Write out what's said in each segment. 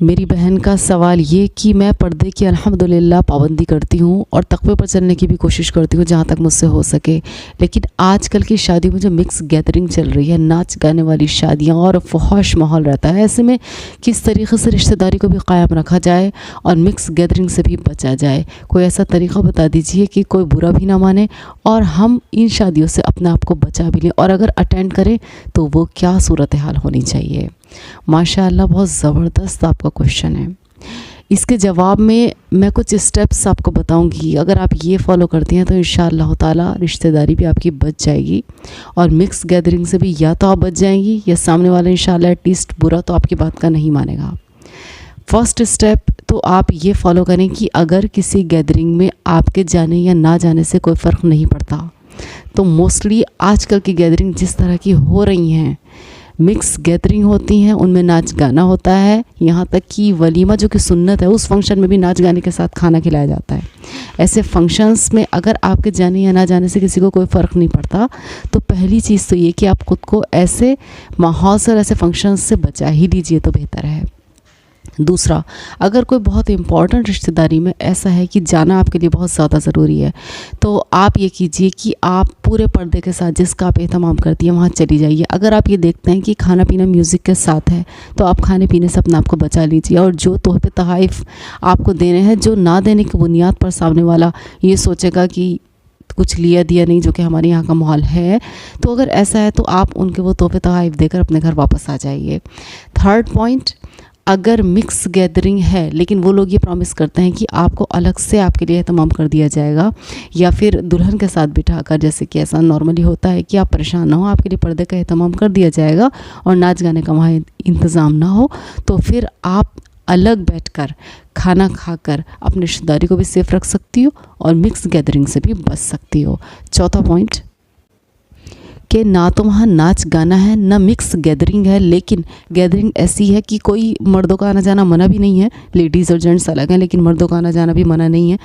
मेरी बहन का सवाल ये कि मैं पर्दे की अल्हम्दुलिल्लाह पाबंदी करती हूँ और तक़वे पर चलने की भी कोशिश करती हूँ जहाँ तक मुझसे हो सके, लेकिन आजकल की शादी में जो मिक्स गैदरिंग चल रही है, नाच गाने वाली शादियाँ और फौहश माहौल रहता है, ऐसे में किस तरीक़े से रिश्तेदारी को भी क़ायम रखा जाए और मिक्स गैदरिंग से भी बचा जाए? कोई ऐसा तरीक़ा बता दीजिए कि कोई बुरा भी ना माने और हम इन शादियों से अपने आप को बचा भी लें, और अगर अटेंड करें तो वो क्या सूरत हाल होनी चाहिए? माशाअल्लाह, बहुत ज़बरदस्त आपका क्वेश्चन है। इसके जवाब में मैं कुछ स्टेप्स आपको बताऊंगी। अगर आप ये फॉलो करती हैं तो इंशाअल्लाह ताला रिश्तेदारी भी आपकी बच जाएगी और मिक्स गैदरिंग से भी या तो आप बच जाएंगी या सामने वाला इंशाअल्लाह एटलीस्ट बुरा तो आपकी बात का नहीं मानेगा। फर्स्ट स्टेप तो आप ये फॉलो करें कि अगर किसी गैदरिंग में आपके जाने या ना जाने से कोई फ़र्क नहीं पड़ता, तो मोस्टली आजकल की गैदरिंग जिस तरह की हो रही हैं, मिक्स गैदरिंग होती हैं, उनमें नाच गाना होता है, यहाँ तक कि वलीमा जो कि सुन्नत है उस फंक्शन में भी नाच गाने के साथ खाना खिलाया जाता है। ऐसे फंक्शंस में अगर आपके जाने या ना जाने से किसी को कोई फ़र्क नहीं पड़ता, तो पहली चीज़ तो ये कि आप ख़ुद को ऐसे माहौल से और ऐसे फंक्शंस से बचा ही लीजिए तो बेहतर है। दूसरा, अगर कोई बहुत इम्पॉर्टेंट रिश्तेदारी में ऐसा है कि जाना आपके लिए बहुत ज़्यादा ज़रूरी है, तो आप ये कीजिए कि आप पूरे पर्दे के साथ जिसका आप एहतमाम करती हैं वहाँ चली जाइए। अगर आप ये देखते हैं कि खाना पीना म्यूज़िक के साथ है, तो आप खाने पीने से अपने आप को बचा लीजिए, और जो तोहफ़े तोहफ़ आपको देने हैं, जो ना देने की बुनियाद पर सामने वाला ये सोचेगा कि कुछ लिया दिया नहीं, जो कि हमारे यहाँ का माहौल है, तो अगर ऐसा है तो आप उनके वो तोहफ़े तोहफ़ देकर अपने घर वापस आ जाइए। थर्ड पॉइंट, अगर मिक्स गैदरिंग है लेकिन वो लोग ये प्रॉमिस करते हैं कि आपको अलग से आपके लिए एहतमाम कर दिया जाएगा, या फिर दुल्हन के साथ बिठाकर, जैसे कि ऐसा नॉर्मली होता है कि आप परेशान ना हो, आपके लिए पर्दे का एहतमाम कर दिया जाएगा और नाच गाने का वहाँ इंतज़ाम ना हो, तो फिर आप अलग बैठकर खाना खाकर अपनी रिश्तेदारी को भी सेफ़ रख सकती हो और मिक्स गैदरिंग से भी बच सकती हो। चौथा पॉइंट कि ना तो वहाँ नाच गाना है ना मिक्स गैदरिंग है, लेकिन गैदरिंग ऐसी है कि कोई मर्दों का आना जाना मना भी नहीं है, लेडीज़ और जेंट्स अलग हैं, लेकिन मर्दों का आना जाना भी मना नहीं है।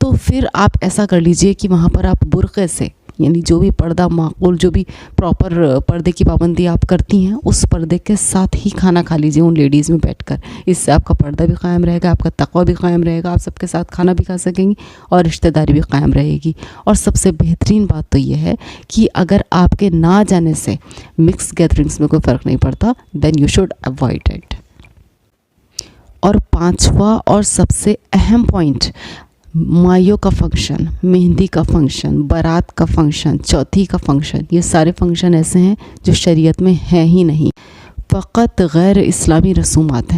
तो फिर आप ऐसा कर लीजिए कि वहाँ पर आप बुर्क़े से, यानी जो भी पर्दा माकूल, जो भी प्रॉपर पर्दे की पाबंदी आप करती हैं, उस पर्दे के साथ ही खाना खा लीजिए उन लेडीज़ में बैठकर। इससे आपका पर्दा भी कायम रहेगा, आपका तक़वा भी कायम रहेगा, आप सबके साथ खाना भी खा सकेंगी और रिश्तेदारी भी कायम रहेगी। और सबसे बेहतरीन बात तो ये है कि अगर आपके ना जाने से मिक्स गैदरिंग्स में कोई फ़र्क नहीं पड़ता, then you should avoid it. और पाँचवा और सबसे अहम पॉइंट, माइयों का फंक्शन, मेहंदी का फंक्शन, बारात का फंक्शन, चौथी का फंक्शन, ये सारे फंक्शन ऐसे हैं जो शरीयत में हैं ही नहीं, फ़कत गैर इस्लामी रसूमात हैं।